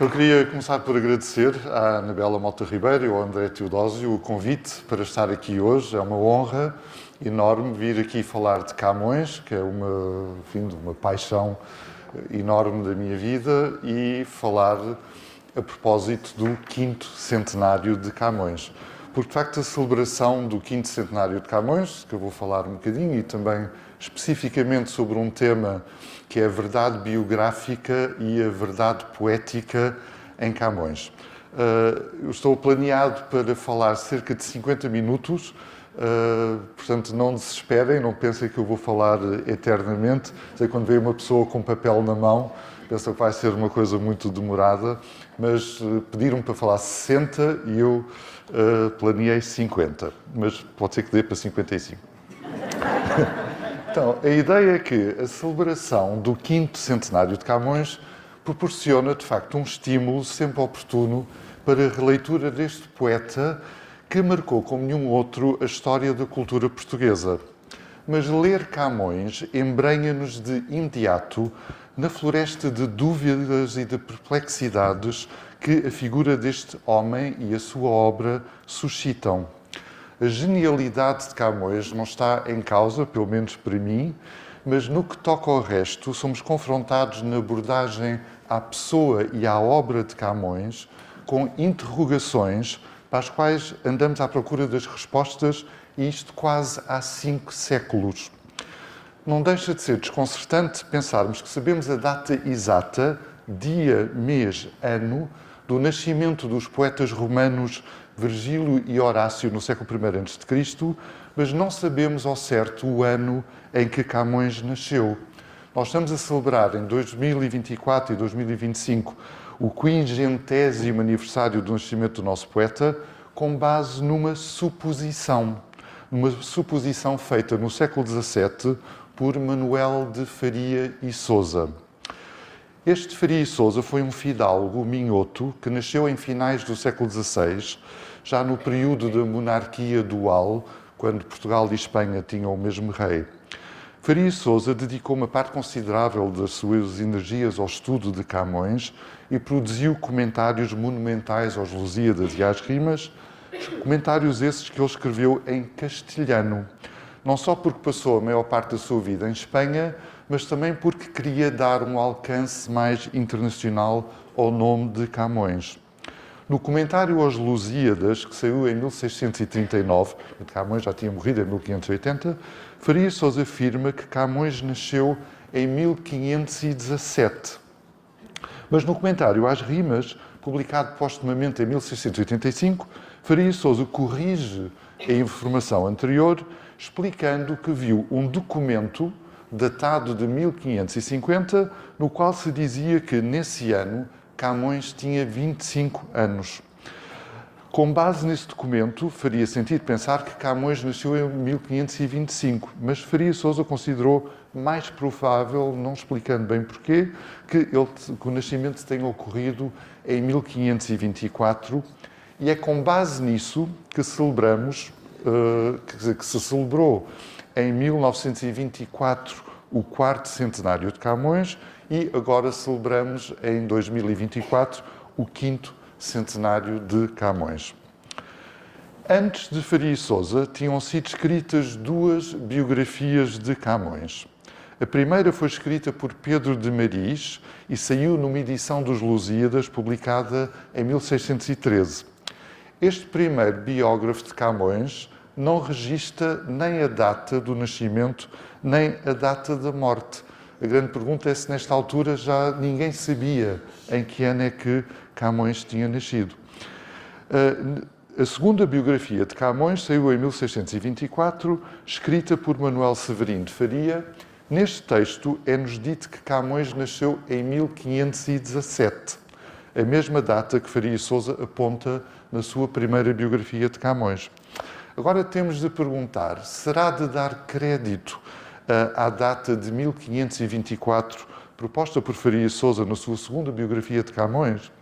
Eu queria começar por agradecer à Anabela Mota Ribeiro e ao André Teodósio o convite para estar aqui hoje. É uma honra enorme vir aqui falar de Camões, que é uma paixão enorme da minha vida, e falar a propósito do 5º centenário de Camões. Porque, de facto, a celebração do 5º centenário de Camões, que eu vou falar um bocadinho, e também especificamente sobre um tema que é a verdade biográfica e a verdade poética em Camões. Eu estou planeado para falar cerca de 50 minutos, portanto não desesperem, não pensem que eu vou falar eternamente. Sei, quando vem uma pessoa com papel na mão, pensa que vai ser uma coisa muito demorada, mas pediram-me para falar 60 e eu planeei 50, mas pode ser que dê para 55. Então, a ideia é que a celebração do 5º centenário de Camões proporciona, de facto, um estímulo sempre oportuno para a releitura deste poeta que marcou, como nenhum outro, a história da cultura portuguesa. Mas ler Camões embrenha-nos de imediato na floresta de dúvidas e de perplexidades que a figura deste homem e a sua obra suscitam. A genialidade de Camões não está em causa, pelo menos para mim, mas no que toca ao resto, somos confrontados na abordagem à pessoa e à obra de Camões com interrogações para as quais andamos à procura das respostas, e isto quase há 5 séculos. Não deixa de ser desconcertante pensarmos que sabemos a data exata, dia, mês, ano, do nascimento dos poetas romanos Virgílio e Horácio no século I a.C., mas não sabemos ao certo o ano em que Camões nasceu. Nós estamos a celebrar em 2024 e 2025 o 500º aniversário do nascimento do nosso poeta com base numa suposição feita no século XVII por Manuel de Faria e Sousa. Este Faria e Sousa foi um fidalgo minhoto que nasceu em finais do século XVI, já no período da monarquia dual, quando Portugal e Espanha tinham o mesmo rei. Faria e Sousa dedicou uma parte considerável das suas energias ao estudo de Camões e produziu comentários monumentais aos Lusíadas e às Rimas, comentários esses que ele escreveu em castelhano, não só porque passou a maior parte da sua vida em Espanha, mas também porque queria dar um alcance mais internacional ao nome de Camões. No comentário aos Lusíadas, que saiu em 1639, Camões já tinha morrido em 1580, Faria Sousa afirma que Camões nasceu em 1517. Mas no comentário às Rimas, publicado postumamente em 1685, Faria Sousa corrige a informação anterior, explicando que viu um documento datado de 1550, no qual se dizia que, nesse ano, Camões tinha 25 anos. Com base nesse documento, faria sentido pensar que Camões nasceu em 1525, mas Faria Sousa considerou mais provável, não explicando bem porquê, que o nascimento tenha ocorrido em 1524, e é com base nisso que celebramos, que se celebrou em 1924 o 4º centenário de Camões, e agora celebramos em 2024 o 5º centenário de Camões. Antes de Faria e Sousa, tinham sido escritas 2 biografias de Camões. A primeira foi escrita por Pedro de Maris e saiu numa edição dos Lusíadas, publicada em 1613. Este primeiro biógrafo de Camões não registra nem a data do nascimento, nem a data da morte. A grande pergunta é se, nesta altura, já ninguém sabia em que ano é que Camões tinha nascido. A segunda biografia de Camões saiu em 1624, escrita por Manuel Severino de Faria. Neste texto é-nos dito que Camões nasceu em 1517, a mesma data que Faria e Sousa aponta na sua primeira biografia de Camões. Agora temos de perguntar, será de dar crédito à data de 1524, proposta por Faria e Sousa na sua segunda biografia de Camões?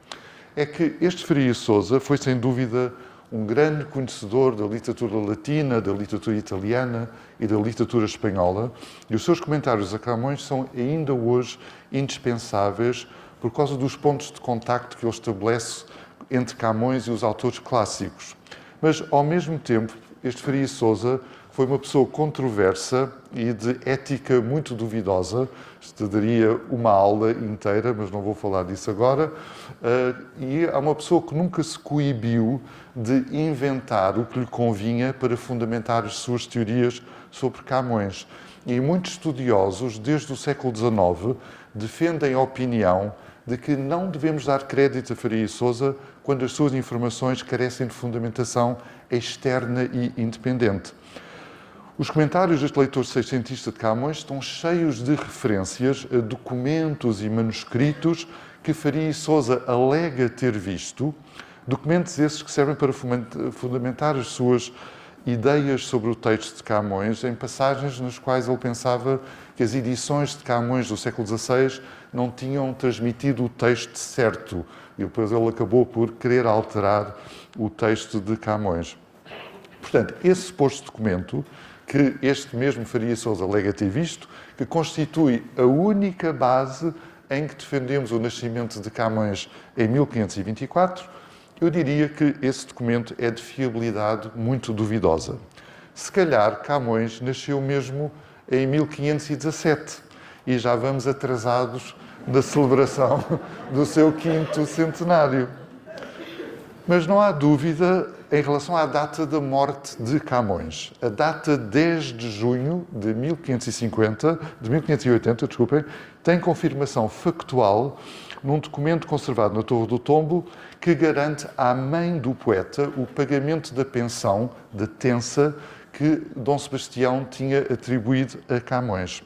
É que este Faria e Sousa foi, sem dúvida, um grande conhecedor da literatura latina, da literatura italiana e da literatura espanhola, e os seus comentários a Camões são ainda hoje indispensáveis por causa dos pontos de contacto que ele estabelece entre Camões e os autores clássicos. Mas, ao mesmo tempo, este Faria Sousa foi uma pessoa controversa e de ética muito duvidosa. Isto daria uma aula inteira, mas não vou falar disso agora. E é uma pessoa que nunca se coibiu de inventar o que lhe convinha para fundamentar as suas teorias sobre Camões. E muitos estudiosos, desde o século XIX, defendem a opinião de que não devemos dar crédito a Faria Sousa quando as suas informações carecem de fundamentação externa e independente. Os comentários deste leitor seiscentista de Camões estão cheios de referências a documentos e manuscritos que Faria Sousa alega ter visto, documentos esses que servem para fundamentar as suas ideias sobre o texto de Camões em passagens nas quais ele pensava que as edições de Camões do século XVI não tinham transmitido o texto certo. E depois ele acabou por querer alterar o texto de Camões. Portanto, esse suposto documento, que este mesmo Faria Sousa alega ter visto, que constitui a única base em que defendemos o nascimento de Camões em 1524, eu diria que esse documento é de fiabilidade muito duvidosa. Se calhar Camões nasceu mesmo em 1517 e já vamos atrasados na celebração do seu 5º centenário. Mas não há dúvida em relação à data da morte de Camões. A data 10 de junho de 1580, tem confirmação factual num documento conservado na Torre do Tombo que garante à mãe do poeta o pagamento da pensão de tença que Dom Sebastião tinha atribuído a Camões.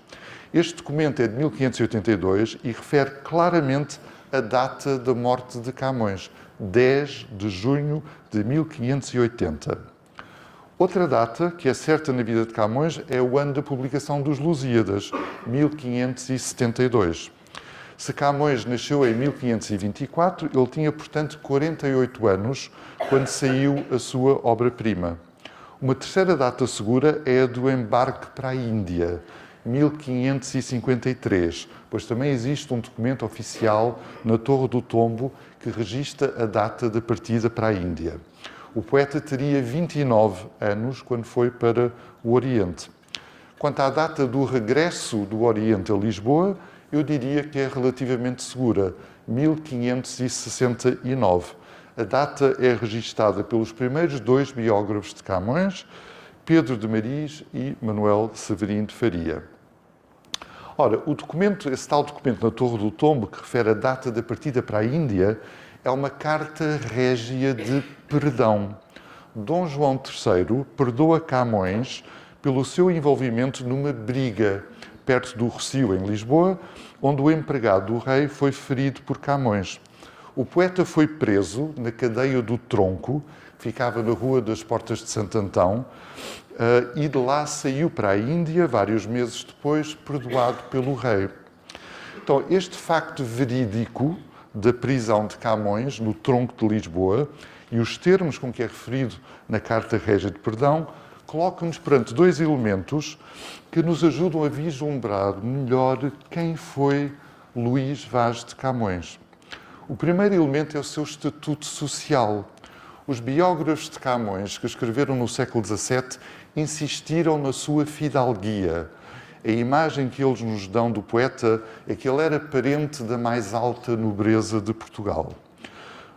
Este documento é de 1582 e refere claramente a data da morte de Camões, 10 de junho de 1580. Outra data que é certa na vida de Camões é o ano da publicação dos Lusíadas, 1572. Se Camões nasceu em 1524, ele tinha, portanto, 48 anos quando saiu a sua obra-prima. Uma terceira data segura é a do embarque para a Índia, 1553, pois também existe um documento oficial na Torre do Tombo que registra a data da partida para a Índia. O poeta teria 29 anos quando foi para o Oriente. Quanto à data do regresso do Oriente a Lisboa, eu diria que é relativamente segura, 1569. A data é registada pelos primeiros 2 biógrafos de Camões, Pedro de Maris e Manuel Severino de Faria. Ora, esse tal documento na Torre do Tombo, que refere a data da partida para a Índia, é uma carta régia de perdão. Dom João III perdoa Camões pelo seu envolvimento numa briga perto do Rossio, em Lisboa, onde o empregado do rei foi ferido por Camões. O poeta foi preso na cadeia do Tronco, que ficava na Rua das Portas de Santo Antão, e de lá saiu para a Índia, vários meses depois, perdoado pelo rei. Então, este facto verídico da prisão de Camões no Tronco de Lisboa e os termos com que é referido na Carta Régia de Perdão colocam-nos perante 2 elementos que nos ajudam a vislumbrar melhor quem foi Luís Vaz de Camões. O primeiro elemento é o seu estatuto social. Os biógrafos de Camões, que escreveram no século XVII, insistiram na sua fidalguia. A imagem que eles nos dão do poeta é que ele era parente da mais alta nobreza de Portugal.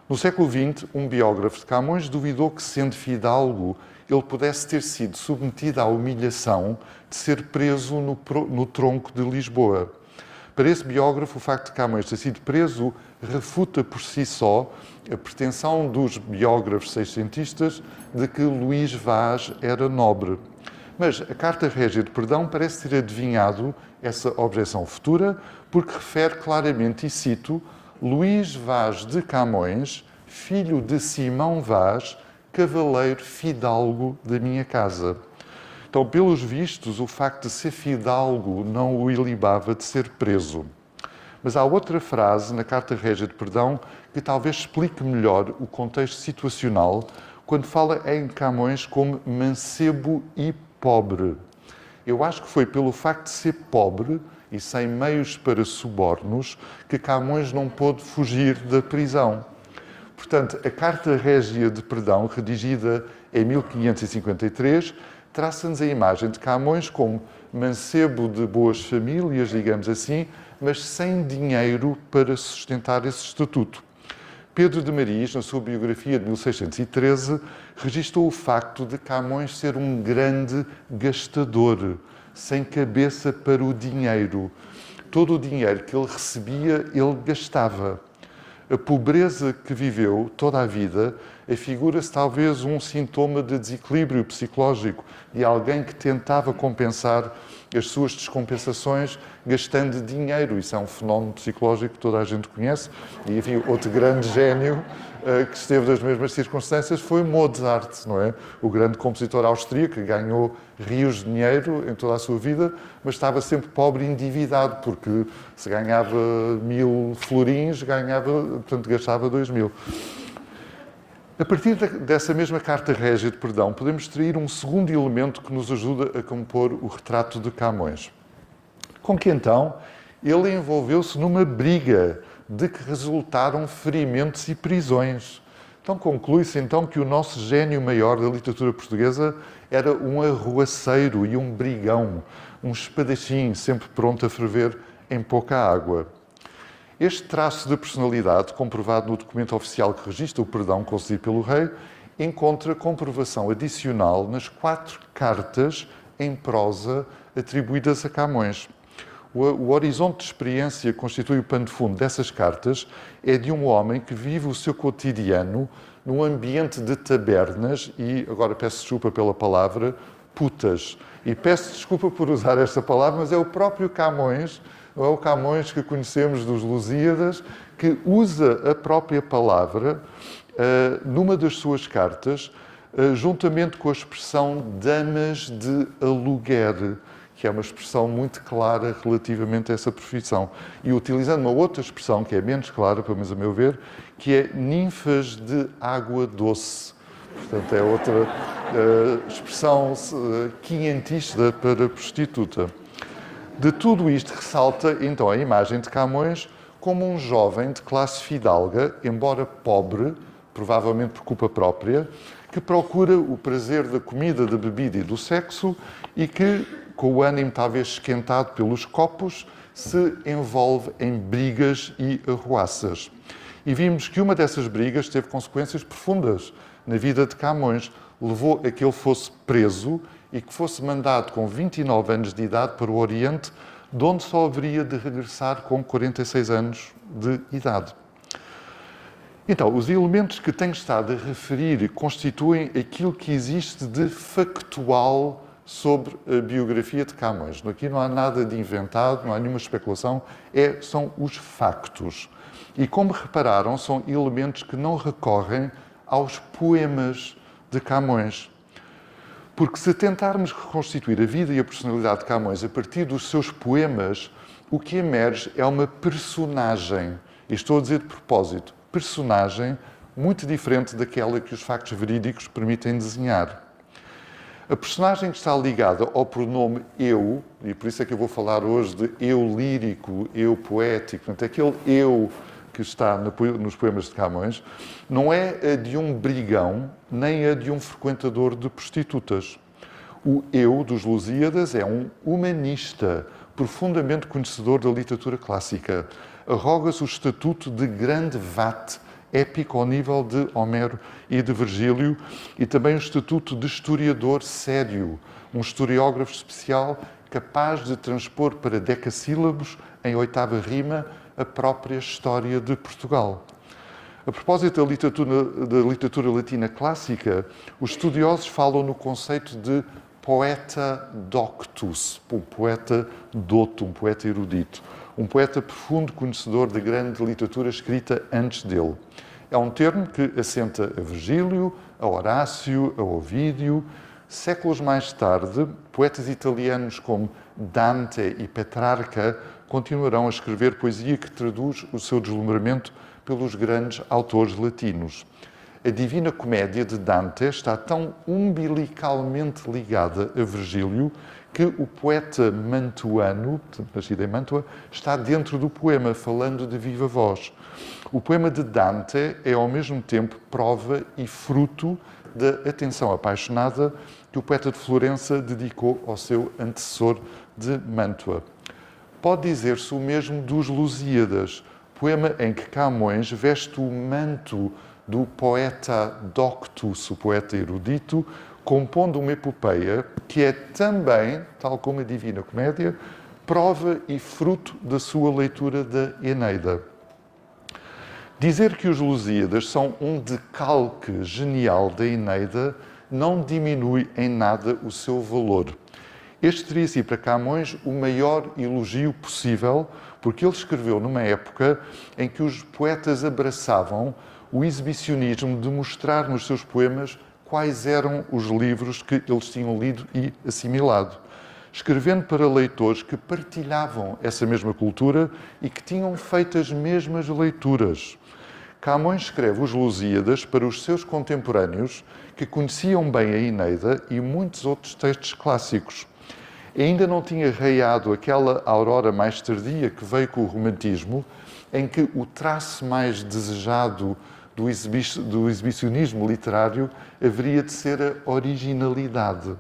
No século XX, um biógrafo de Camões duvidou que, sendo fidalgo, ele pudesse ter sido submetido à humilhação de ser preso no Tronco de Lisboa. Para esse biógrafo, o facto de Camões ter sido preso refuta por si só a pretensão dos biógrafos seiscentistas de que Luís Vaz era nobre. Mas a Carta Régia de Perdão parece ter adivinhado essa objeção futura, porque refere claramente, e cito, Luís Vaz de Camões, filho de Simão Vaz, cavaleiro fidalgo da minha casa. Então, pelos vistos, o facto de ser fidalgo não o ilibava de ser preso. Mas há outra frase na Carta Régia de Perdão que talvez explique melhor o contexto situacional quando fala em Camões como mancebo e pobre. Eu acho que foi pelo facto de ser pobre e sem meios para subornos que Camões não pôde fugir da prisão. Portanto, a Carta Régia de Perdão, redigida em 1553, traça-nos a imagem de Camões como mancebo de boas famílias, digamos assim, mas sem dinheiro para sustentar esse estatuto. Pedro de Mariz, na sua biografia de 1613, registou o facto de Camões ser um grande gastador, sem cabeça para o dinheiro. Todo o dinheiro que ele recebia, ele gastava. A pobreza que viveu toda a vida afigura-se talvez um sintoma de desequilíbrio psicológico de alguém que tentava compensar as suas descompensações gastando dinheiro. Isso é um fenómeno psicológico que toda a gente conhece. E, enfim, outro grande gênio que esteve nas mesmas circunstâncias foi Mozart, não é? O grande compositor austríaco que ganhou rios de dinheiro em toda a sua vida, mas estava sempre pobre e endividado, porque se ganhava 1000 florins, portanto, gastava 2000. A partir dessa mesma Carta Régia de Perdão, podemos extrair um segundo elemento que nos ajuda a compor o retrato de Camões. Com que, então, ele envolveu-se numa briga de que resultaram ferimentos e prisões. Então, conclui-se, então, que o nosso gênio maior da literatura portuguesa era um arruaceiro e um brigão, um espadachim sempre pronto a ferver em pouca água. Este traço de personalidade, comprovado no documento oficial que registra o perdão concedido pelo rei, encontra comprovação adicional nas 4 cartas em prosa atribuídas a Camões. O horizonte de experiência que constitui o pano de fundo dessas cartas é de um homem que vive o seu cotidiano num ambiente de tabernas e, agora peço desculpa pela palavra, putas. E peço desculpa por usar esta palavra, mas é o próprio Camões, não é o Camões que conhecemos dos Lusíadas, que usa a própria palavra numa das suas cartas, juntamente com a expressão damas de aluguer, que é uma expressão muito clara relativamente a essa profissão. E utilizando uma outra expressão, que é menos clara, pelo menos a meu ver, que é ninfas de água doce. Portanto, é outra expressão quinhentista para prostituta. De tudo isto ressalta, então, a imagem de Camões como um jovem de classe fidalga, embora pobre, provavelmente por culpa própria, que procura o prazer da comida, da bebida e do sexo e que, com o ânimo talvez esquentado pelos copos, se envolve em brigas e arruaças. E vimos que uma dessas brigas teve consequências profundas na vida de Camões. Levou a que ele fosse preso e que fosse mandado com 29 anos de idade para o Oriente, de onde só haveria de regressar com 46 anos de idade. Então, os elementos que tenho estado a referir constituem aquilo que existe de factual sobre a biografia de Camões. Aqui não há nada de inventado, não há nenhuma especulação, são os factos. E como repararam, são elementos que não recorrem aos poemas de Camões. Porque se tentarmos reconstituir a vida e a personalidade de Camões a partir dos seus poemas, o que emerge é uma personagem, e estou a dizer de propósito, personagem muito diferente daquela que os factos verídicos permitem desenhar. A personagem que está ligada ao pronome eu, e por isso é que eu vou falar hoje de eu lírico, eu poético, portanto, aquele eu que está nos poemas de Camões, não é a de um brigão, nem a de um frequentador de prostitutas. O eu dos Lusíadas é um humanista, profundamente conhecedor da literatura clássica. Arroga-se o estatuto de grande vate, épico ao nível de Homero e de Virgílio, e também o estatuto de historiador sério, um historiógrafo especial capaz de transpor para decassílabos, em 8ª rima, a própria história de Portugal. A propósito da literatura latina clássica, os estudiosos falam no conceito de poeta doctus, um poeta douto, um poeta erudito, um poeta profundo conhecedor da grande literatura escrita antes dele. É um termo que assenta a Virgílio, a Horácio, a Ovídio. Séculos mais tarde, poetas italianos como Dante e Petrarca continuarão a escrever poesia que traduz o seu deslumbramento pelos grandes autores latinos. A Divina Comédia de Dante está tão umbilicalmente ligada a Virgílio que o poeta mantuano, nascido em Mantua, está dentro do poema, falando de viva voz. O poema de Dante é, ao mesmo tempo, prova e fruto da atenção apaixonada que o poeta de Florença dedicou ao seu antecessor de Mantua. Pode dizer-se o mesmo dos Lusíadas, poema em que Camões veste o manto do poeta doctus, o poeta erudito, compondo uma epopeia que é também, tal como a Divina Comédia, prova e fruto da sua leitura da Eneida. Dizer que os Lusíadas são um decalque genial da Eneida não diminui em nada o seu valor. Este teria sido para Camões o maior elogio possível, porque ele escreveu numa época em que os poetas abraçavam o exibicionismo de mostrar nos seus poemas quais eram os livros que eles tinham lido e assimilado, escrevendo para leitores que partilhavam essa mesma cultura e que tinham feito as mesmas leituras. Camões escreve os Lusíadas para os seus contemporâneos que conheciam bem a Eneida e muitos outros textos clássicos. Ainda não tinha raiado aquela aurora mais tardia que veio com o romantismo, em que o traço mais desejado do exibicionismo literário haveria de ser a originalidade.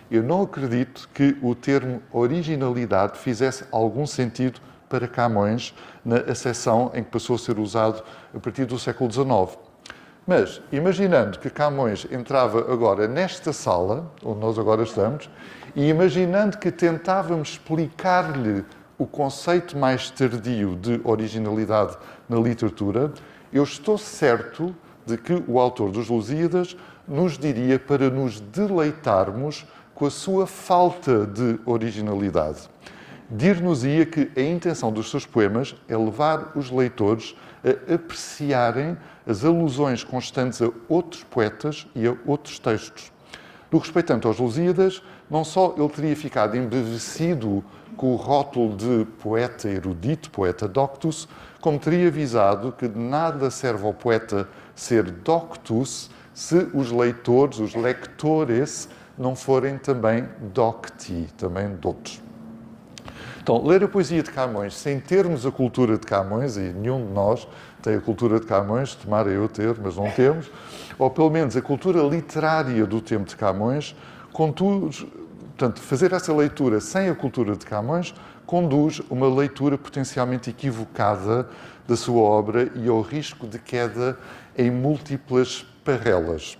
Eu não acredito que o termo originalidade fizesse algum sentido para Camões na acessão em que passou a ser usado a partir do século XIX. Mas, imaginando que Camões entrava agora nesta sala, onde nós agora estamos, e imaginando que tentávamos explicar-lhe o conceito mais tardio de originalidade na literatura, eu estou certo de que o autor dos Lusíadas nos diria para nos deleitarmos com a sua falta de originalidade. Dir-nos-ia que a intenção dos seus poemas é levar os leitores a apreciarem as alusões constantes a outros poetas e a outros textos. No respeitante aos Lusíadas, não só ele teria ficado embevecido com o rótulo de poeta erudito, poeta doctus, como teria avisado que de nada serve ao poeta ser doctus se os leitores, os lectores, não forem também docti, também doutos. Então, ler a poesia de Camões sem termos a cultura de Camões, e nenhum de nós tem a cultura de Camões, tomara eu ter, mas não temos, ou pelo menos a cultura literária do tempo de Camões, portanto, fazer essa leitura sem a cultura de Camões conduz a uma leitura potencialmente equivocada da sua obra e ao risco de queda em múltiplas parrelas.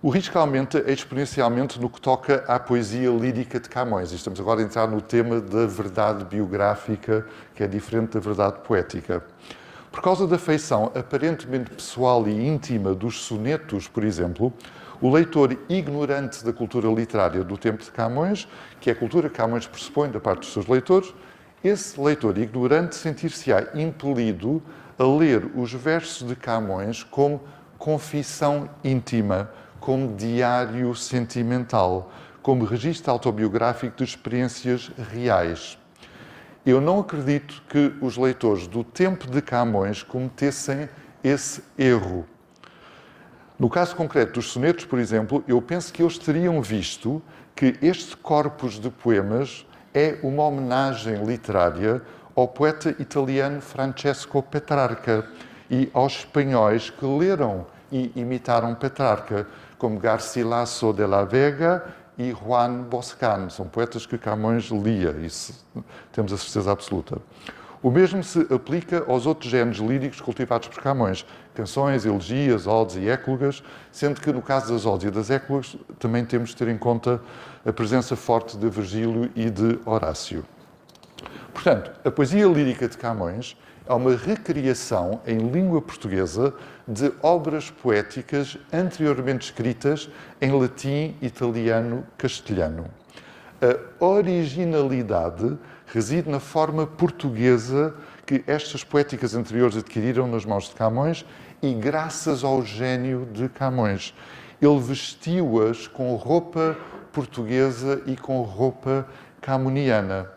O risco aumenta exponencialmente no que toca à poesia lírica de Camões. Estamos agora a entrar no tema da verdade biográfica, que é diferente da verdade poética. Por causa da feição aparentemente pessoal e íntima dos sonetos, por exemplo, o leitor ignorante da cultura literária do tempo de Camões, que é a cultura que Camões pressupõe da parte dos seus leitores, esse leitor ignorante sentir-se-á impelido a ler os versos de Camões como confissão íntima, como diário sentimental, como registro autobiográfico de experiências reais. Eu não acredito que os leitores do tempo de Camões cometessem esse erro. No caso concreto dos sonetos, por exemplo, eu penso que eles teriam visto que este corpus de poemas é uma homenagem literária ao poeta italiano Francesco Petrarca e aos espanhóis que leram e imitaram Petrarca, como Garcilaso de la Vega e Juan Boscan. São poetas que Camões lia, isso temos a certeza absoluta. O mesmo se aplica aos outros géneros líricos cultivados por Camões, canções, elegias, odes e éclogas, sendo que no caso das odes e das éclogas também temos de ter em conta a presença forte de Virgílio e de Horácio. Portanto, a poesia lírica de Camões é uma recriação em língua portuguesa de obras poéticas anteriormente escritas em latim, italiano, castelhano. A originalidade reside na forma portuguesa que estas poéticas anteriores adquiriram nas mãos de Camões e graças ao gênio de Camões. Ele vestiu-as com roupa portuguesa e com roupa camoniana.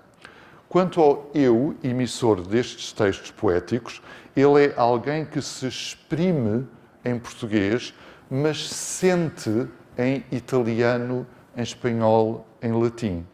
Quanto ao eu, emissor destes textos poéticos, ele é alguém que se exprime em português, mas sente em italiano, em espanhol, em latim.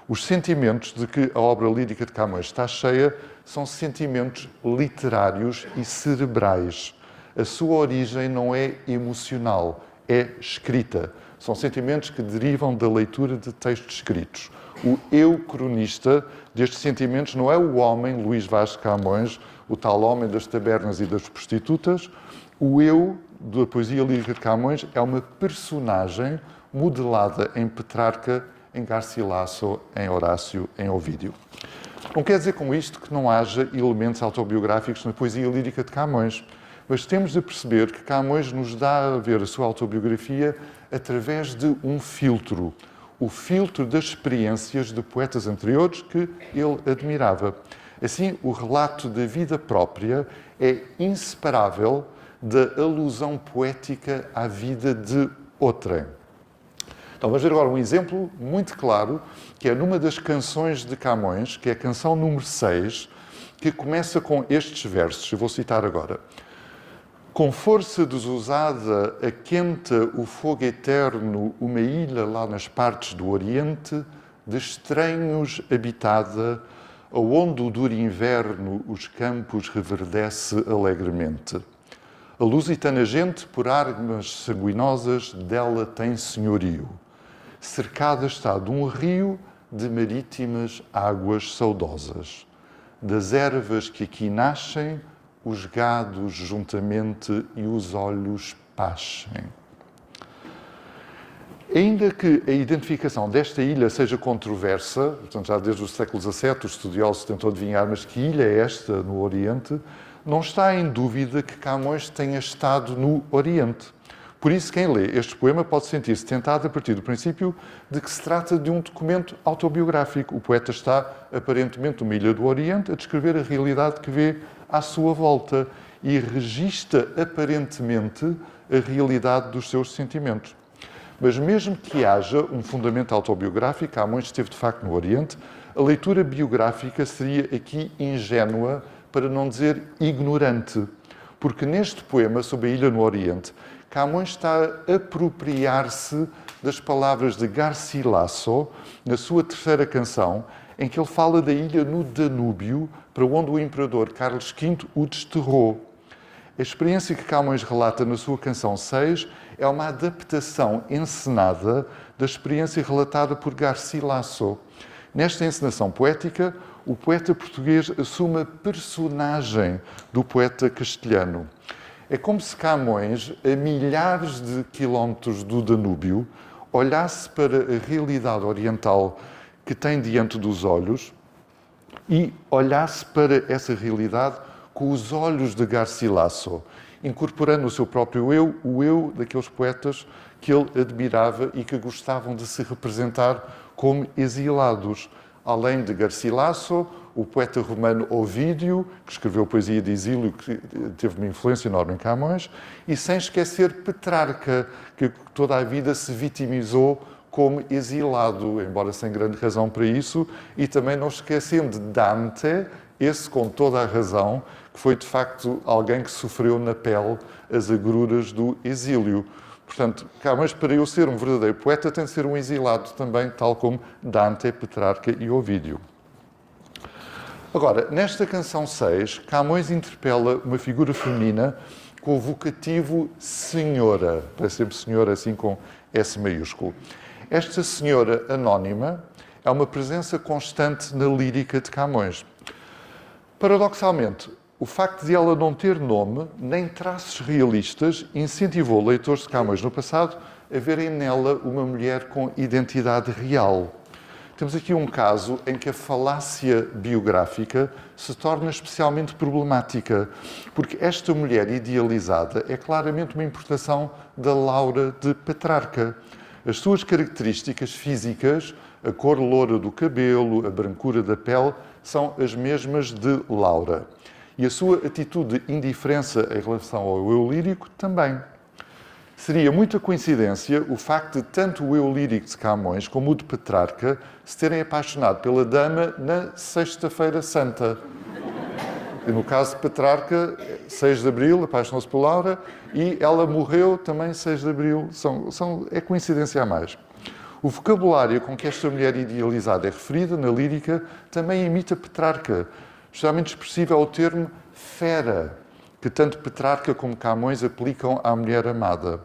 Os sentimentos de que a obra lírica de Camões está cheia são sentimentos literários e cerebrais. A sua origem não é emocional, é escrita. São sentimentos que derivam da leitura de textos escritos. O eu cronista destes sentimentos não é o homem Luís Vaz de Camões, o tal homem das tabernas e das prostitutas. O eu da poesia lírica de Camões é uma personagem modelada em Petrarca, em Garcilaso, em Horácio, em Ovídio. Não quer dizer com isto que não haja elementos autobiográficos na poesia lírica de Camões, mas temos de perceber que Camões nos dá a ver a sua autobiografia através de um filtro, o filtro das experiências de poetas anteriores que ele admirava. Assim, o relato da vida própria é inseparável da alusão poética à vida de outrem. Então, vamos ver agora um exemplo muito claro, que é numa das canções de Camões, que é a canção número 6, que começa com estes versos. Eu vou citar agora. Com força desusada, aquenta o fogo eterno uma ilha lá nas partes do Oriente, de estranhos habitada, aonde o duro inverno os campos reverdece alegremente. A lusitana gente, por armas sanguinosas, dela tem senhorio. Cercada está de um rio de marítimas águas saudosas. Das ervas que aqui nascem, os gados juntamente e os olhos pascem. Ainda que a identificação desta ilha seja controversa, portanto, já desde o século XVII os estudiosos tentam adivinhar, mas que ilha é esta no Oriente, não está em dúvida que Camões tenha estado no Oriente. Por isso, quem lê este poema pode sentir-se tentado a partir do princípio de que se trata de um documento autobiográfico. O poeta está, aparentemente, numa ilha do Oriente, a descrever a realidade que vê à sua volta e registra, aparentemente, a realidade dos seus sentimentos. Mas mesmo que haja um fundamento autobiográfico, Camões esteve, de facto, no Oriente, a leitura biográfica seria aqui ingênua, para não dizer ignorante. Porque neste poema sobre a ilha no Oriente, Camões está a apropriar-se das palavras de Garcilaso, na sua terceira canção, em que ele fala da ilha no Danúbio, para onde o imperador Carlos V o desterrou. A experiência que Camões relata na sua canção 6 é uma adaptação encenada da experiência relatada por Garcilaso. Nesta encenação poética, o poeta português assume a personagem do poeta castelhano. É como se Camões, a milhares de quilómetros do Danúbio, olhasse para a realidade oriental que tem diante dos olhos e olhasse para essa realidade com os olhos de Garcilaso, incorporando o seu próprio eu, o eu daqueles poetas que ele admirava e que gostavam de se representar como exilados. Além de Garcilaso, o poeta romano Ovídio, que escreveu poesia de exílio, que teve uma influência enorme em Camões, e sem esquecer Petrarca, que toda a vida se vitimizou como exilado, embora sem grande razão para isso, e também não esquecendo de Dante, esse com toda a razão, que foi de facto alguém que sofreu na pele as agruras do exílio. Portanto, Camões, para eu ser um verdadeiro poeta, tem de ser um exilado também, tal como Dante, Petrarca e Ovídio. Agora, nesta canção 6, Camões interpela uma figura feminina com o vocativo senhora, parece sempre senhora assim com S maiúsculo. Esta senhora anónima é uma presença constante na lírica de Camões. Paradoxalmente, o facto de ela não ter nome nem traços realistas incentivou leitores de Camões no passado a verem nela uma mulher com identidade real. Temos aqui um caso em que a falácia biográfica se torna especialmente problemática, porque esta mulher idealizada é claramente uma importação da Laura de Petrarca. As suas características físicas, a cor loura do cabelo, a brancura da pele, são as mesmas de Laura. E a sua atitude de indiferença em relação ao eu lírico também. Seria muita coincidência o facto de tanto o eu lírico de Camões como o de Petrarca se terem apaixonado pela dama na Sexta-feira Santa. E no caso de Petrarca, 6 de Abril, apaixonou-se por Laura, e ela morreu também 6 de Abril. É coincidência a mais. O vocabulário com que esta mulher idealizada é referida na lírica também imita Petrarca. Geralmente expressivo é o termo fera, que tanto Petrarca como Camões aplicam à mulher amada.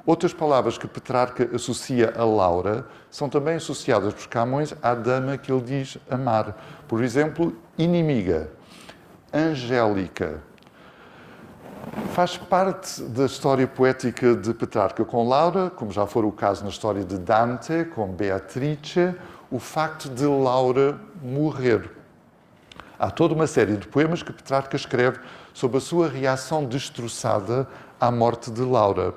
Outras palavras que Petrarca associa a Laura são também associadas por Camões à dama que ele diz amar. Por exemplo, inimiga, angélica. Faz parte da história poética de Petrarca com Laura, como já for o caso na história de Dante com Beatrice, o facto de Laura morrer. Há toda uma série de poemas que Petrarca escreve sobre a sua reação destroçada à morte de Laura.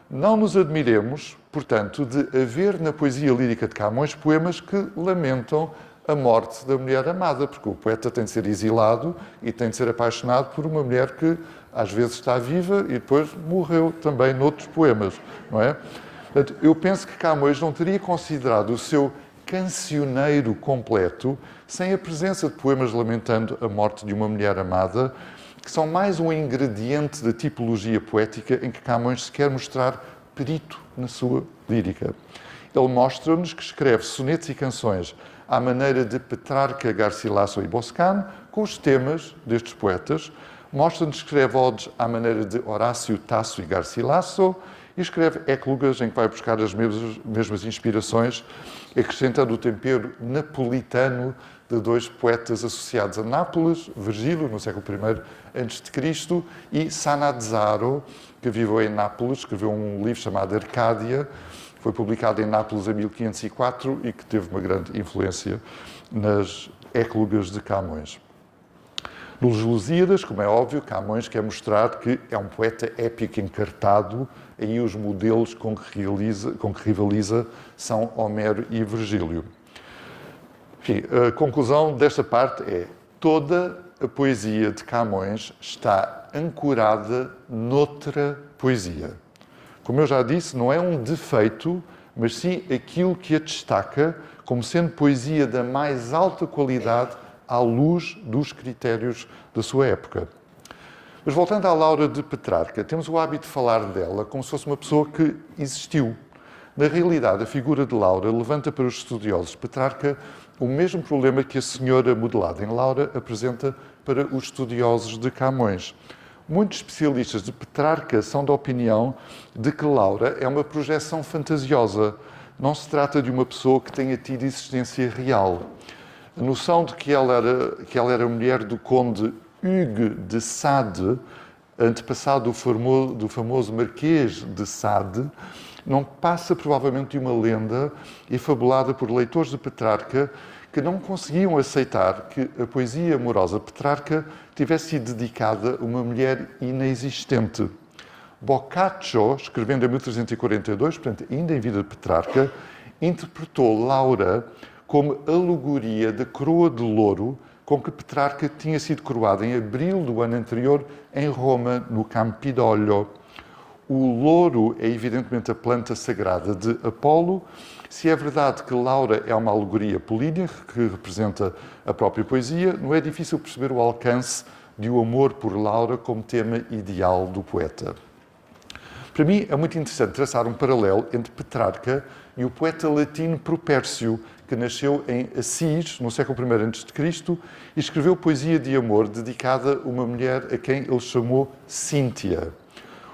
Não nos admiremos, portanto, de haver na poesia lírica de Camões poemas que lamentam a morte da mulher amada, porque o poeta tem de ser exilado e tem de ser apaixonado por uma mulher que às vezes está viva e depois morreu também noutros poemas, não é? Portanto, eu penso que Camões não teria considerado o seu cancioneiro completo sem a presença de poemas lamentando a morte de uma mulher amada, que são mais um ingrediente da tipologia poética em que Camões se quer mostrar perito na sua lírica. Ele mostra-nos que escreve sonetos e canções à maneira de Petrarca, Garcilaso e Boscán, com os temas destes poetas. Mostra-nos que escreve odes à maneira de Horácio, Tasso e Garcilaso e escreve éclogas em que vai buscar as mesmas inspirações, acrescentando o tempero napolitano de dois poetas associados a Nápoles, Virgílio, no século I a.C., e Sannazaro, que viveu em Nápoles, escreveu um livro chamado Arcádia, foi publicado em Nápoles em 1504 e que teve uma grande influência nas éclogas de Camões. Nos Lusíadas, como é óbvio, Camões quer mostrar que é um poeta épico encartado, aí os modelos com que rivaliza são Homero e Virgílio. Enfim, a conclusão desta parte é: toda a poesia de Camões está ancorada noutra poesia. Como eu já disse, não é um defeito, mas sim aquilo que a destaca como sendo poesia da mais alta qualidade à luz dos critérios da sua época. Mas voltando à Laura de Petrarca, temos o hábito de falar dela como se fosse uma pessoa que existiu. Na realidade, a figura de Laura levanta para os estudiosos de Petrarca o mesmo problema que a senhora modelada em Laura apresenta para os estudiosos de Camões. Muitos especialistas de Petrarca são da opinião de que Laura é uma projeção fantasiosa. Não se trata de uma pessoa que tenha tido existência real. A noção de que ela era mulher do conde Hugues de Sade, antepassado do famoso Marquês de Sade, não passa provavelmente de uma lenda e fabulada por leitores de Petrarca que não conseguiam aceitar que a poesia amorosa de Petrarca tivesse sido dedicada a uma mulher inexistente. Boccaccio, escrevendo em 1342, portanto, ainda em vida de Petrarca, interpretou Laura como alegoria da coroa de louro com que Petrarca tinha sido coroado em abril do ano anterior em Roma, no Campidoglio. O louro é evidentemente a planta sagrada de Apolo. Se é verdade que Laura é uma alegoria apolínea, que representa a própria poesia, não é difícil perceber o alcance de o amor por Laura como tema ideal do poeta. Para mim é muito interessante traçar um paralelo entre Petrarca e o poeta latino Propércio, que nasceu em Assis, no século I a.C., e escreveu poesia de amor dedicada a uma mulher a quem ele chamou Cíntia.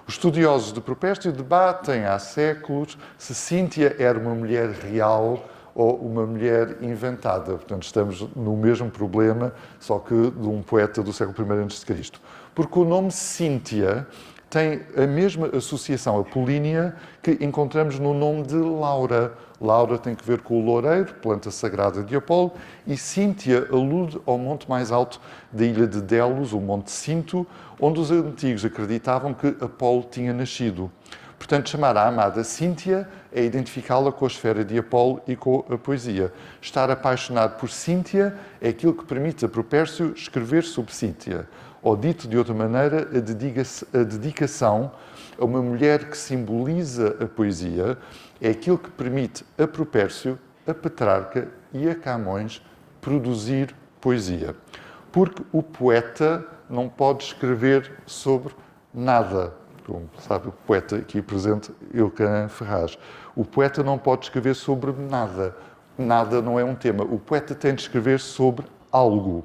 Os estudiosos de Propércio debatem há séculos se Cíntia era uma mulher real ou uma mulher inventada. Portanto, estamos no mesmo problema, só que de um poeta do século I a.C. Porque o nome Cíntia tem a mesma associação apolínea que encontramos no nome de Laura. Laura tem que ver com o loureiro, planta sagrada de Apolo, e Cíntia alude ao monte mais alto da ilha de Delos, o Monte Cinto, onde os antigos acreditavam que Apolo tinha nascido. Portanto, chamar a amada Cíntia é identificá-la com a esfera de Apolo e com a poesia. Estar apaixonado por Cíntia é aquilo que permite a Propércio escrever sobre Cíntia. Ou, dito de outra maneira, a dedicação a uma mulher que simboliza a poesia é aquilo que permite a Propércio, a Petrarca e a Camões produzir poesia. porque o poeta não pode escrever sobre nada. Como sabe o poeta aqui presente, Ilkan Ferraz. O poeta não pode escrever sobre nada. Nada não é um tema. O poeta tem de escrever sobre algo.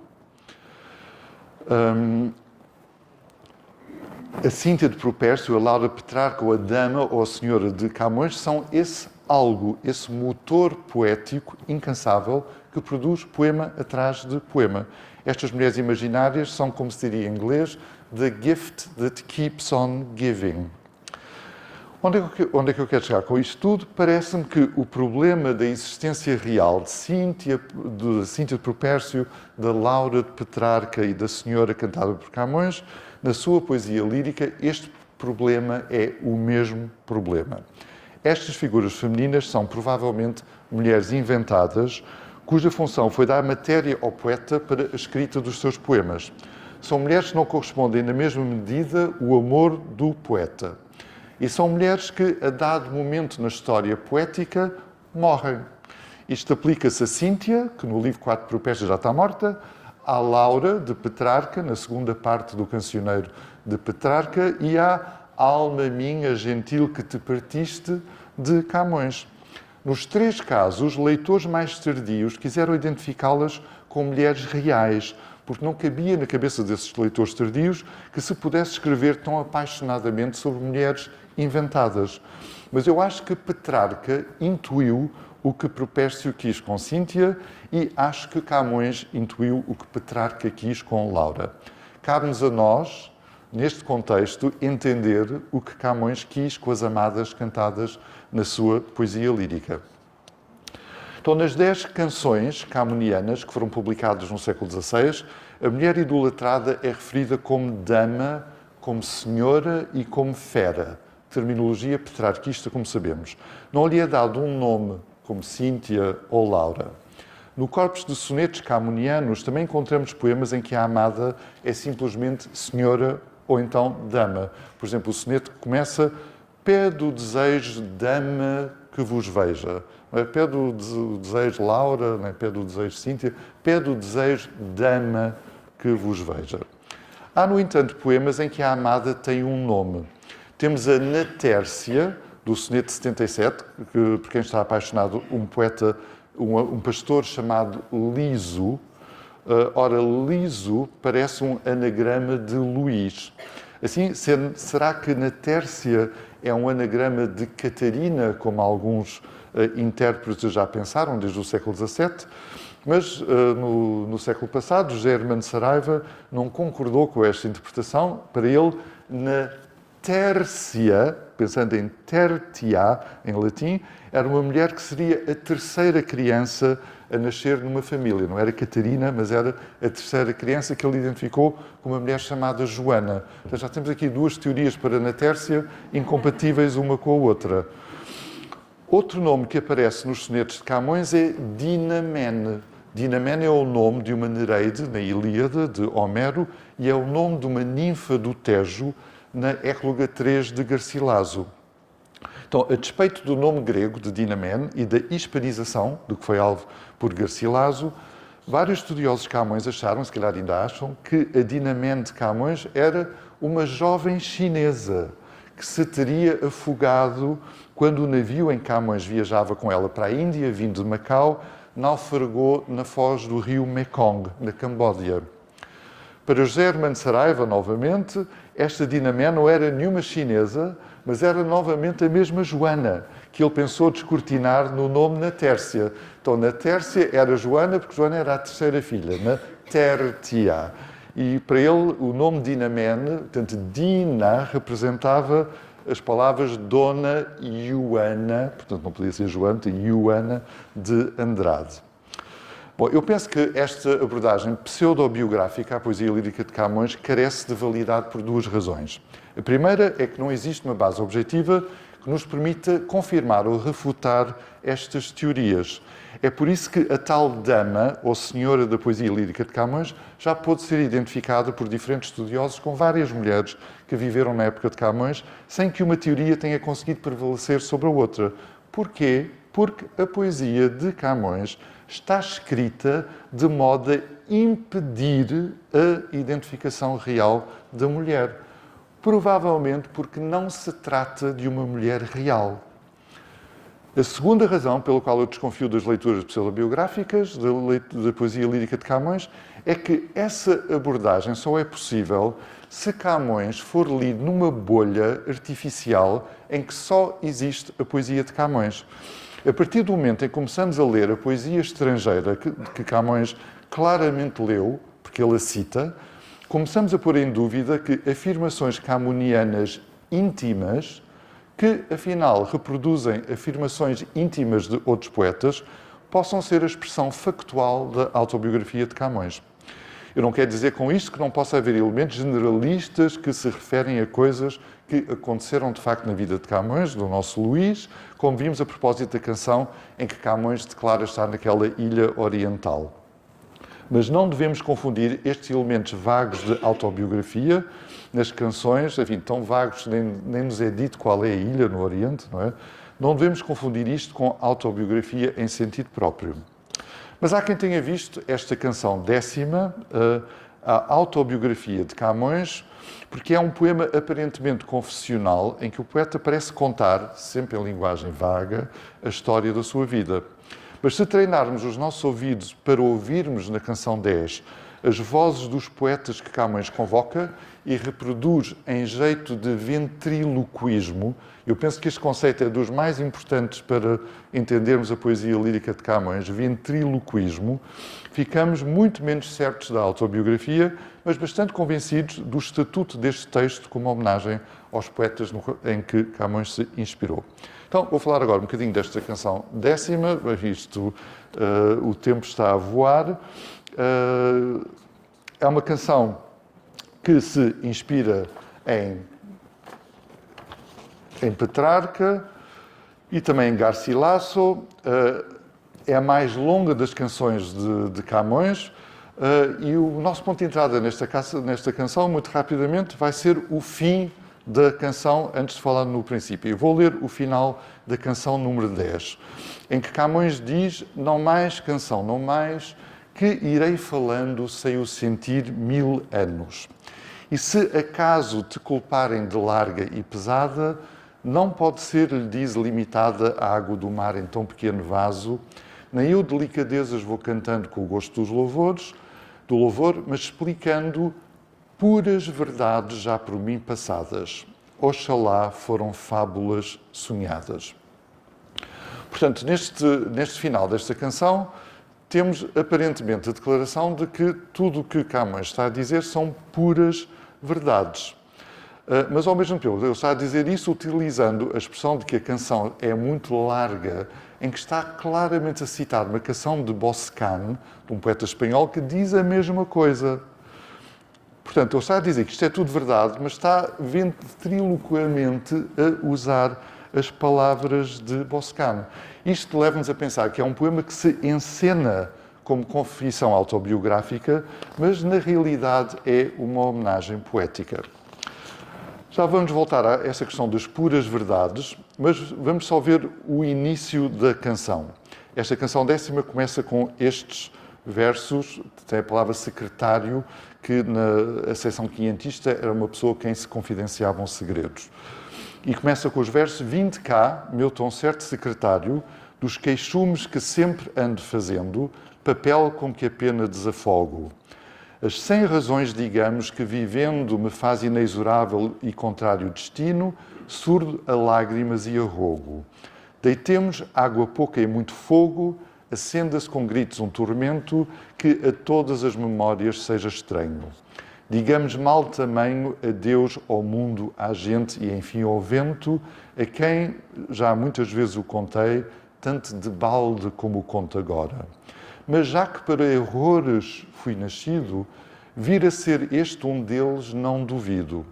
A Cíntia de Propércio, a Laura Petrarca ou a Dama ou a Senhora de Camões são esse algo, esse motor poético incansável que produz poema atrás de poema. Estas mulheres imaginárias são, como se diria em inglês, the gift that keeps on giving. Onde é que eu quero chegar com isto tudo? Parece-me que o problema da existência real de Cíntia de Propércio, da Laura de Petrarca e da Senhora cantada por Camões, na sua poesia lírica, este problema é o mesmo problema. Estas figuras femininas são provavelmente mulheres inventadas, cuja função foi dar matéria ao poeta para a escrita dos seus poemas. São mulheres que não correspondem na mesma medida ao amor do poeta. E são mulheres que, a dado momento na história poética, morrem. Isto aplica-se a Cíntia, que no livro 4 Propércio já está morta, à Laura, de Petrarca, na segunda parte do Cancioneiro de Petrarca, e à Alma minha gentil que te partiste, de Camões. Nos três casos, leitores mais tardios quiseram identificá-las com mulheres reais, porque não cabia na cabeça desses leitores tardios que se pudesse escrever tão apaixonadamente sobre mulheres inventadas. Mas eu acho que Petrarca intuiu o que Propércio quis com Cíntia e acho que Camões intuiu o que Petrarca quis com Laura. Cabe-nos a nós, neste contexto, entender o que Camões quis com as amadas cantadas na sua poesia lírica. Então, nas 10 canções camonianas que foram publicadas no século XVI, a mulher idolatrada é referida como dama, como senhora e como fera. Terminologia petrarquista, como sabemos. Não lhe é dado um nome, como Cíntia ou Laura. No corpus de sonetos camonianos também encontramos poemas em que a amada é simplesmente senhora ou então dama. Por exemplo, o soneto que começa pé do desejo dama que vos veja. Não é pé do desejo Laura, não é pé do desejo Cíntia, pé do desejo dama que vos veja. Há, no entanto, poemas em que a amada tem um nome. Temos a Natércia, do soneto 77, que, por quem está apaixonado, um poeta, um pastor chamado Liso. Ora, Liso parece um anagrama de Luís. Assim, será que Natércia é um anagrama de Catarina, como alguns intérpretes já pensaram desde o século XVII? Mas no século passado, José Hermano Saraiva não concordou com esta interpretação. Para ele, Natércia, pensando em tertia, em latim, era uma mulher que seria a terceira criança a nascer numa família. Não era Catarina, mas era a terceira criança que ele identificou com uma mulher chamada Joana. Então já temos aqui duas teorias para Natércia, incompatíveis uma com a outra. Outro nome que aparece nos sonetos de Camões é Dinamene. Dinamene é o nome de uma Nereide, na Ilíada, de Homero, e é o nome de uma ninfa do Tejo, na Écloga 3 de Garcilaso. Então, a despeito do nome grego de Dinamene e da hispanização, do que foi alvo por Garcilaso, vários estudiosos de Camões acharam, se calhar ainda acham, que a Dinamene de Camões era uma jovem chinesa que se teria afogado quando o navio em que Camões viajava com ela para a Índia, vindo de Macau, naufragou na foz do rio Mekong, na Camboja. Para José Hermano Saraiva, novamente, esta Dinamene não era nenhuma chinesa, mas era novamente a mesma Joana, que ele pensou descortinar no nome Natércia. Então, Natércia era Joana, porque Joana era a terceira filha, Natértia. E para ele, o nome Dinamene, portanto, Dina, representava as palavras Dona Ioana, portanto, não podia ser Joana, Ioana de Andrade. Bom, eu penso que esta abordagem pseudobiográfica à poesia lírica de Camões carece de validade por duas razões. A primeira é que não existe uma base objetiva que nos permita confirmar ou refutar estas teorias. É por isso que a tal dama, ou senhora da poesia lírica de Camões, já pôde ser identificada por diferentes estudiosos com várias mulheres que viveram na época de Camões, sem que uma teoria tenha conseguido prevalecer sobre a outra. Porquê? Porque a poesia de Camões está escrita de modo a impedir a identificação real da mulher. Provavelmente porque não se trata de uma mulher real. A segunda razão pela qual eu desconfio das leituras pseudobiográficas da poesia lírica de Camões é que essa abordagem só é possível se Camões for lido numa bolha artificial em que só existe a poesia de Camões. A partir do momento em que começamos a ler a poesia estrangeira que Camões claramente leu, porque ele a cita, começamos a pôr em dúvida que afirmações camonianas íntimas, que afinal reproduzem afirmações íntimas de outros poetas, possam ser a expressão factual da autobiografia de Camões. Eu não quero dizer com isto que não possa haver elementos generalistas que se referem a coisas que aconteceram de facto na vida de Camões, do nosso Luís, como vimos a propósito da canção em que Camões declara estar naquela ilha oriental. Mas não devemos confundir estes elementos vagos de autobiografia nas canções, enfim, tão vagos, nem nos é dito qual é a ilha no Oriente, não é? Não devemos confundir isto com autobiografia em sentido próprio. Mas há quem tenha visto esta canção 10ª, a autobiografia de Camões, porque é um poema aparentemente confessional em que o poeta parece contar, sempre em linguagem vaga, a história da sua vida. Mas se treinarmos os nossos ouvidos para ouvirmos na canção 10 as vozes dos poetas que Camões convoca e reproduz em jeito de ventriloquismo, eu penso que este conceito é dos mais importantes para entendermos a poesia lírica de Camões, ventriloquismo, ficamos muito menos certos da autobiografia, mas bastante convencidos do estatuto deste texto como homenagem aos poetas em que Camões se inspirou. Então, vou falar agora um bocadinho desta canção 10ª, o tempo está a voar. É uma canção que se inspira em Petrarca e também em Garcilaso. É a mais longa das canções de Camões e o nosso ponto de entrada nesta canção, muito rapidamente, vai ser o fim da canção, antes de falar no princípio. Eu vou ler o final da canção número 10, em que Camões diz: não mais canção, não mais, que irei falando sem o sentir 1000 anos. E se acaso te culparem de larga e pesada, não pode ser, lhe diz, limitada a água do mar em tão pequeno vaso, nem eu delicadezas vou cantando com o gosto do louvor, mas explicando puras verdades já por mim passadas. Oxalá foram fábulas sonhadas. Portanto, neste final desta canção, temos aparentemente a declaração de que tudo o que Camões está a dizer são puras verdades. Mas, ao mesmo tempo, ele está a dizer isso utilizando a expressão de que a canção é muito larga, em que está claramente a citar uma canção de Boscan, de um poeta espanhol, que diz a mesma coisa. Portanto, ele está a dizer que isto é tudo verdade, mas está ventriloquiamente a usar as palavras de Boscan. Isto leva-nos a pensar que é um poema que se encena como confissão autobiográfica, mas na realidade é uma homenagem poética. Já vamos voltar a essa questão das puras verdades, mas vamos só ver o início da canção. Esta canção 10ª começa com estes versos, tem a palavra secretário, que na acessão quinhentista era uma pessoa a quem se confidenciavam segredos. E começa com os versos: vinde cá, meu tão certo secretário, dos queixumes que sempre ando fazendo, papel com que a pena desafogo. As 100 razões, digamos, que vivendo me faz inexorável e contrário destino, surdo a lágrimas e a rogo. Deitemos água pouca e muito fogo, acenda-se com gritos um tormento, que a todas as memórias seja estranho. Digamos mal tamanho adeus ao mundo, à gente e enfim ao vento, a quem já muitas vezes o contei, tanto de balde como o conto agora. Mas já que para errores fui nascido, vir a ser este um deles não duvido.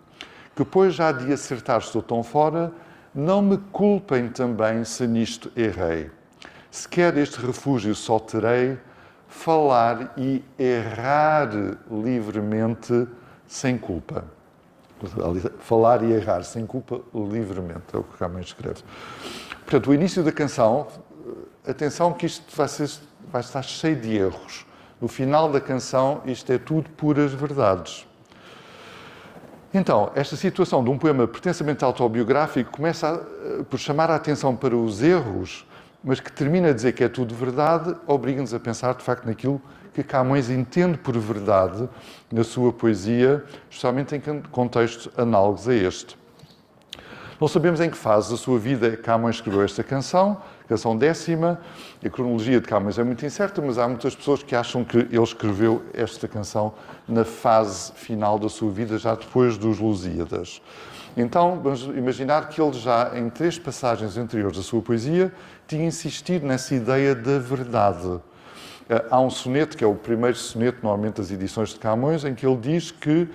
Que pois já de acertar estou tão fora, não me culpem também se nisto errei. Se quer este refúgio só terei, falar e errar livremente sem culpa. Falar e errar sem culpa livremente, é o que Camões escreve. Portanto, o início da canção, atenção que isto vai estar cheio de erros. No final da canção, isto é tudo puras verdades. Então, esta situação de um poema pretensamente autobiográfico começa por chamar a atenção para os erros, mas que termina a dizer que é tudo verdade, obriga-nos a pensar, de facto, naquilo que Camões entende por verdade na sua poesia, justamente em contextos análogos a este. Não sabemos em que fase da sua vida Camões escreveu esta canção 10ª. A cronologia de Camões é muito incerta, mas há muitas pessoas que acham que ele escreveu esta canção na fase final da sua vida, já depois dos Lusíadas. Então, vamos imaginar que ele já, em 3 passagens anteriores da sua poesia, tinha insistido nessa ideia da verdade. Há um soneto, que é o primeiro soneto, normalmente, das edições de Camões, em que ele diz que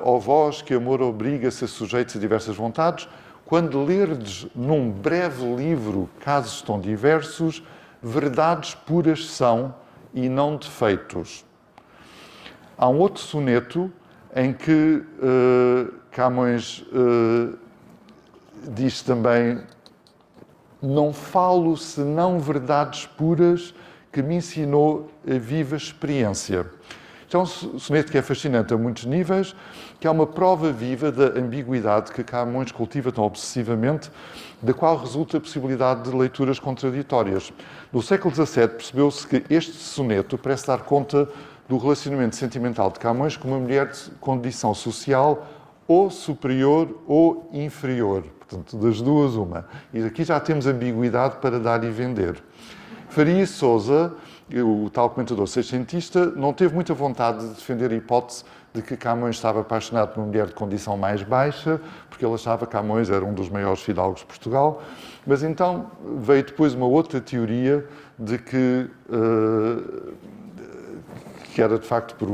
ó vós que amor obriga a ser sujeitos a diversas vontades, quando lerdes num breve livro casos tão diversos, verdades puras são e não defeitos. Há um outro soneto em que Camões diz também: não falo senão verdades puras que me ensinou a viva experiência. Isto é um soneto que é fascinante a muitos níveis, que é uma prova viva da ambiguidade que Camões cultiva tão obsessivamente, da qual resulta a possibilidade de leituras contraditórias. No século XVII percebeu-se que este soneto parece dar conta do relacionamento sentimental de Camões com uma mulher de condição social ou superior ou inferior. Portanto, das duas, uma. E aqui já temos ambiguidade para dar e vender. Faria Sousa, o tal comentador seiscentista, não teve muita vontade de defender a hipótese de que Camões estava apaixonado por uma mulher de condição mais baixa, porque ele achava que Camões era um dos maiores fidalgos de Portugal. Mas então veio depois uma outra teoria de que era de facto por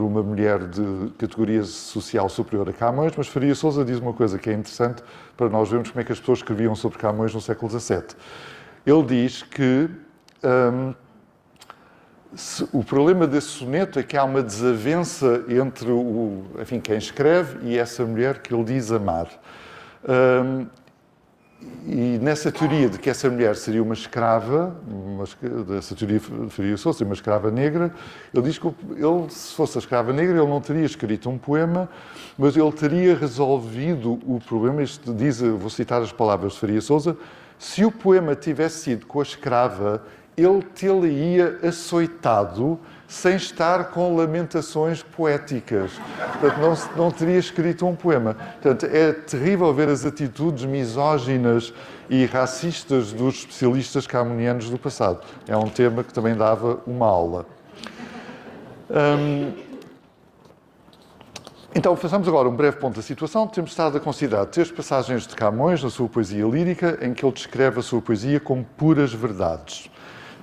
uma mulher de categoria social superior a Camões, mas Faria Sousa diz uma coisa que é interessante para nós vermos como é que as pessoas escreviam sobre Camões no século XVII. Ele diz que o problema desse soneto é que há uma desavença entre quem escreve e essa mulher que ele diz amar. E nessa teoria de que essa mulher seria uma escrava, dessa teoria de Faria Sousa, uma escrava negra, ele diz que ele, se fosse a escrava negra, ele não teria escrito um poema, mas ele teria resolvido o problema. Isto diz, vou citar as palavras de Faria Sousa: se o poema tivesse sido com a escrava, ele tê-la-ia açoitado sem estar com lamentações poéticas. Portanto, não teria escrito um poema. Portanto, é terrível ver as atitudes misóginas e racistas dos especialistas camonianos do passado. É um tema que também dava uma aula. Então, façamos agora um breve ponto da situação. Temos estado a considerar 3 passagens de Camões na sua poesia lírica, em que ele descreve a sua poesia como puras verdades.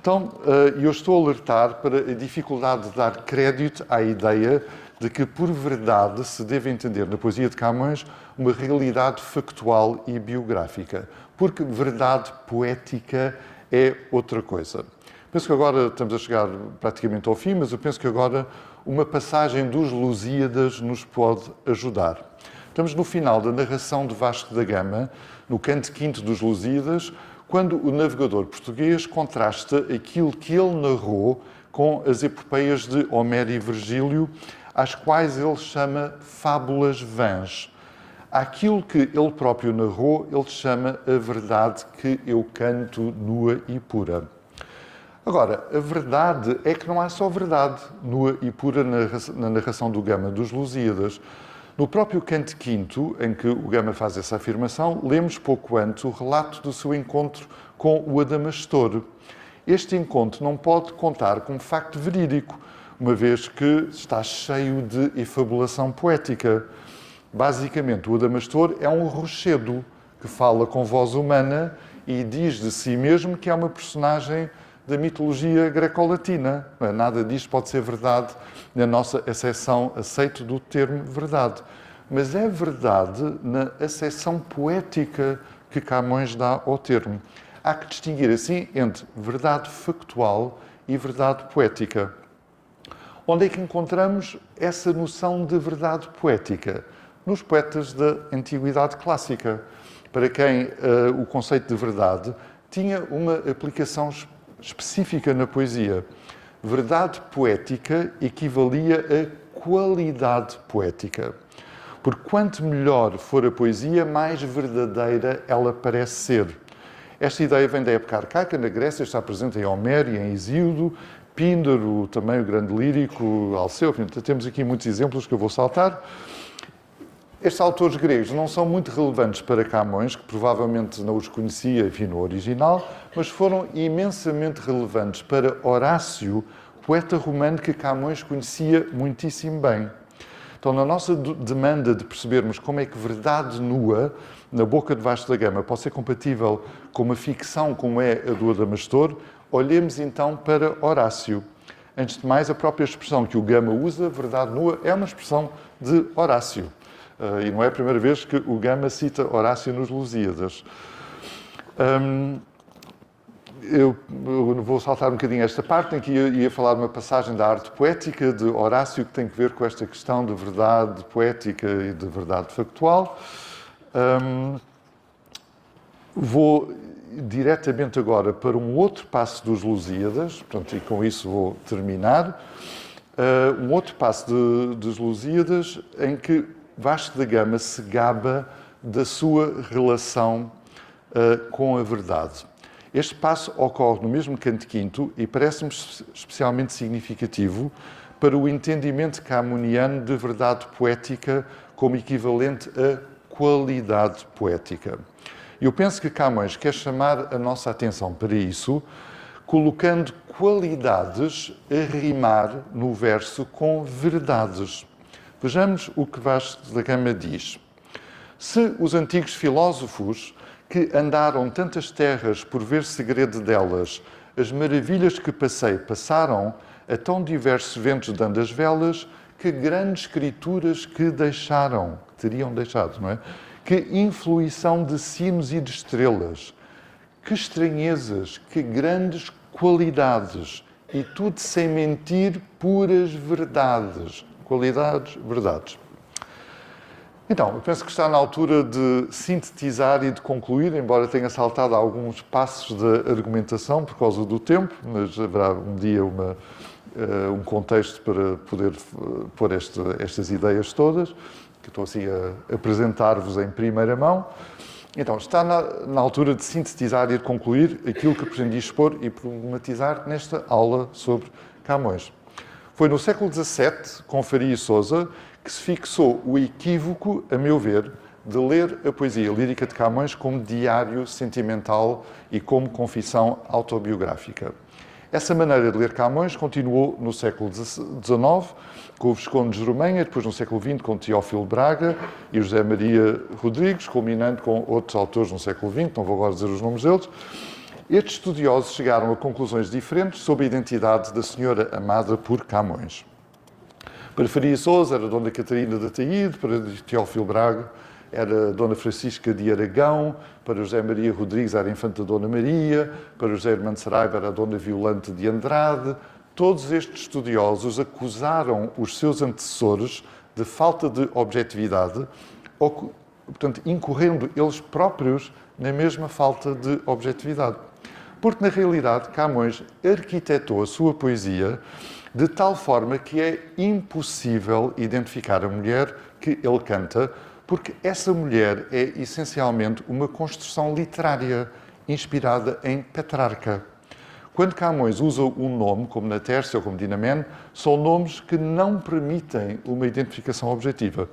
Então, eu estou a alertar para a dificuldade de dar crédito à ideia de que, por verdade, se deve entender na poesia de Camões uma realidade factual e biográfica, porque verdade poética é outra coisa. Penso que agora estamos a chegar praticamente ao fim, mas eu penso que agora uma passagem dos Lusíadas nos pode ajudar. Estamos no final da narração de Vasco da Gama, no canto quinto dos Lusíadas, quando o navegador português contrasta aquilo que ele narrou com as epopeias de Homero e Virgílio, às quais ele chama fábulas vãs. Aquilo que ele próprio narrou, ele chama a verdade que eu canto nua e pura. Agora, a verdade é que não há só verdade nua e pura na narração do Gama dos Lusíadas. No próprio canto quinto, em que o Gama faz essa afirmação, lemos pouco antes o relato do seu encontro com o Adamastor. Este encontro não pode contar como facto verídico, uma vez que está cheio de efabulação poética. Basicamente, o Adamastor é um rochedo que fala com voz humana e diz de si mesmo que é uma personagem da mitologia greco-latina. Nada disto pode ser verdade na nossa acessão aceito do termo verdade. Mas é verdade na acessão poética que Camões dá ao termo. Há que distinguir, assim, entre verdade factual e verdade poética. Onde é que encontramos essa noção de verdade poética? Nos poetas da Antiguidade Clássica, para quem o conceito de verdade tinha uma aplicação específica na poesia. verdade poética equivalia a qualidade poética. Porque quanto melhor for a poesia, mais verdadeira ela parece ser. Esta ideia vem da época arcaica, na Grécia, está presente em Homero e em Hesíodo, Píndaro, também o grande lírico, Alceu. Temos aqui muitos exemplos que eu vou saltar. Estes autores gregos não são muito relevantes para Camões, que provavelmente não os conhecia, enfim, no original, mas foram imensamente relevantes para Horácio, poeta romano que Camões conhecia muitíssimo bem. Então, na nossa demanda de percebermos como é que verdade nua, na boca de Vasco da Gama, pode ser compatível com uma ficção como é a do Adamastor, olhemos então para Horácio. Antes de mais, a própria expressão que o Gama usa, verdade nua, é uma expressão de Horácio. E não é a primeira vez que o Gama cita Horácio nos Lusíadas. Eu vou saltar um bocadinho esta parte, em que ia falar de uma passagem da arte poética de Horácio que tem que ver com esta questão de verdade poética e de verdade factual. Vou diretamente agora para um outro passo dos Lusíadas, portanto, e com isso vou terminar. Um outro passo dos Lusíadas em que Vasco da Gama se gaba da sua relação com a verdade. Este passo ocorre no mesmo canto quinto e parece-me especialmente significativo para o entendimento camoniano de verdade poética como equivalente a qualidade poética. Eu penso que Camões quer chamar a nossa atenção para isso, colocando qualidades a rimar no verso com verdades. Vejamos o que Vasco da Gama diz. Se os antigos filósofos que andaram tantas terras por ver segredo delas, as maravilhas que passei passaram, a tão diversos ventos dando as velas, que grandes escrituras que deixaram, que teriam deixado, não é? Que influição de sinos e de estrelas, que estranhezas, que grandes qualidades, e tudo sem mentir, puras verdades. Qualidades, verdades. Então, eu penso que está na altura de sintetizar e de concluir, embora tenha saltado alguns passos da argumentação por causa do tempo, mas haverá um dia um contexto para poder pôr estas ideias todas, que estou assim a apresentar-vos em primeira mão. Então, está na altura de sintetizar e de concluir aquilo que pretendi expor e problematizar nesta aula sobre Camões. Foi no século XVII, com Faria e Sousa, que se fixou o equívoco, a meu ver, de ler a poesia lírica de Camões como diário sentimental e como confissão autobiográfica. Essa maneira de ler Camões continuou no século XIX, com o Visconde de Romanha, depois no século XX com Teófilo Braga e José Maria Rodrigues, culminando com outros autores no século XX, não vou agora dizer os nomes deles. Estes estudiosos chegaram a conclusões diferentes sobre a identidade da senhora amada por Camões. Para Faria e Sousa era Dona Catarina de Ataíde, para Teófilo Braga era Dona Francisca de Aragão, para José Maria Rodrigues era a Infanta Dona Maria, para José Hermano Saraiva era a Dona Violante de Andrade. Todos estes estudiosos acusaram os seus antecessores de falta de objetividade, portanto, incorrendo eles próprios na mesma falta de objetividade. Porque, na realidade, Camões arquitetou a sua poesia de tal forma que é impossível identificar a mulher que ele canta, porque essa mulher é, essencialmente, uma construção literária inspirada em Petrarca. Quando Camões usa um nome, como Natércia ou como Dinamene, são nomes que não permitem uma identificação objetiva.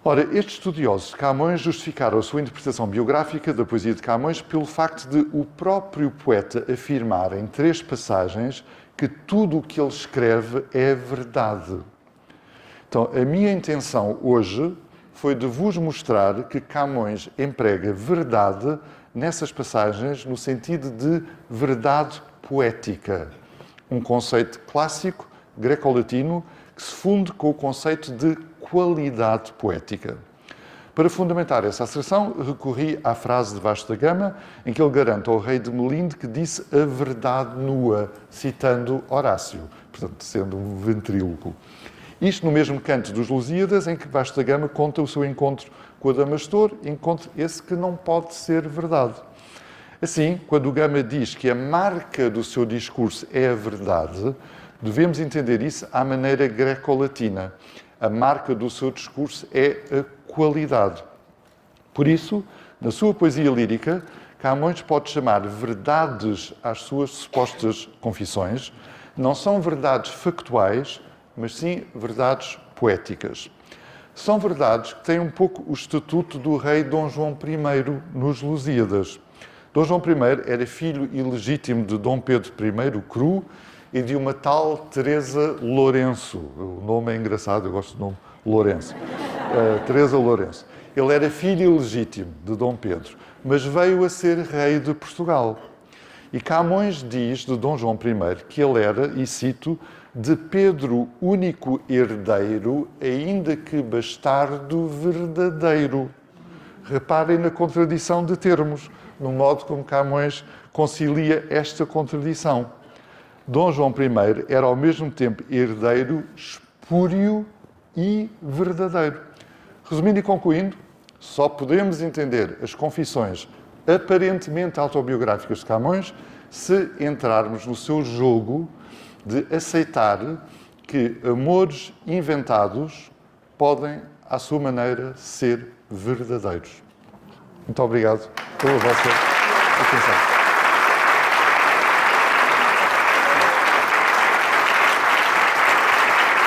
Ora, estes estudiosos de Camões justificaram a sua interpretação biográfica da poesia de Camões pelo facto de o próprio poeta afirmar em 3 passagens que tudo o que ele escreve é verdade. Então, a minha intenção hoje foi de vos mostrar que Camões emprega verdade nessas passagens no sentido de verdade poética. Um conceito clássico, greco-latino, que se funde com o conceito de qualidade poética. Para fundamentar essa asserção, recorri à frase de Vasco da Gama, em que ele garante ao rei de Melinde que disse a verdade nua, citando Horácio, portanto, sendo um ventríloco. Isto no mesmo canto dos Lusíadas, em que Vasco da Gama conta o seu encontro com Adamastor, encontro esse que não pode ser verdade. Assim, quando o Gama diz que a marca do seu discurso é a verdade, devemos entender isso à maneira greco-latina. A marca do seu discurso é a qualidade. Por isso, na sua poesia lírica, Camões pode chamar verdades às suas supostas confissões. Não são verdades factuais, mas sim verdades poéticas. São verdades que têm um pouco o estatuto do rei Dom João I nos Lusíadas. Dom João I era filho ilegítimo de Dom Pedro I, Cru, e de uma tal Teresa Lourenço. O nome é engraçado, eu gosto do nome Lourenço. Teresa Lourenço. Ele era filho ilegítimo de Dom Pedro, mas veio a ser rei de Portugal. E Camões diz de Dom João I que ele era, e cito, de Pedro único herdeiro, ainda que bastardo verdadeiro. Reparem na contradição de termos, no modo como Camões concilia esta contradição. Dom João I era ao mesmo tempo herdeiro, espúrio e verdadeiro. Resumindo e concluindo, só podemos entender as confissões aparentemente autobiográficas de Camões se entrarmos no seu jogo de aceitar que amores inventados podem, à sua maneira, ser verdadeiros. Muito obrigado pela vossa atenção.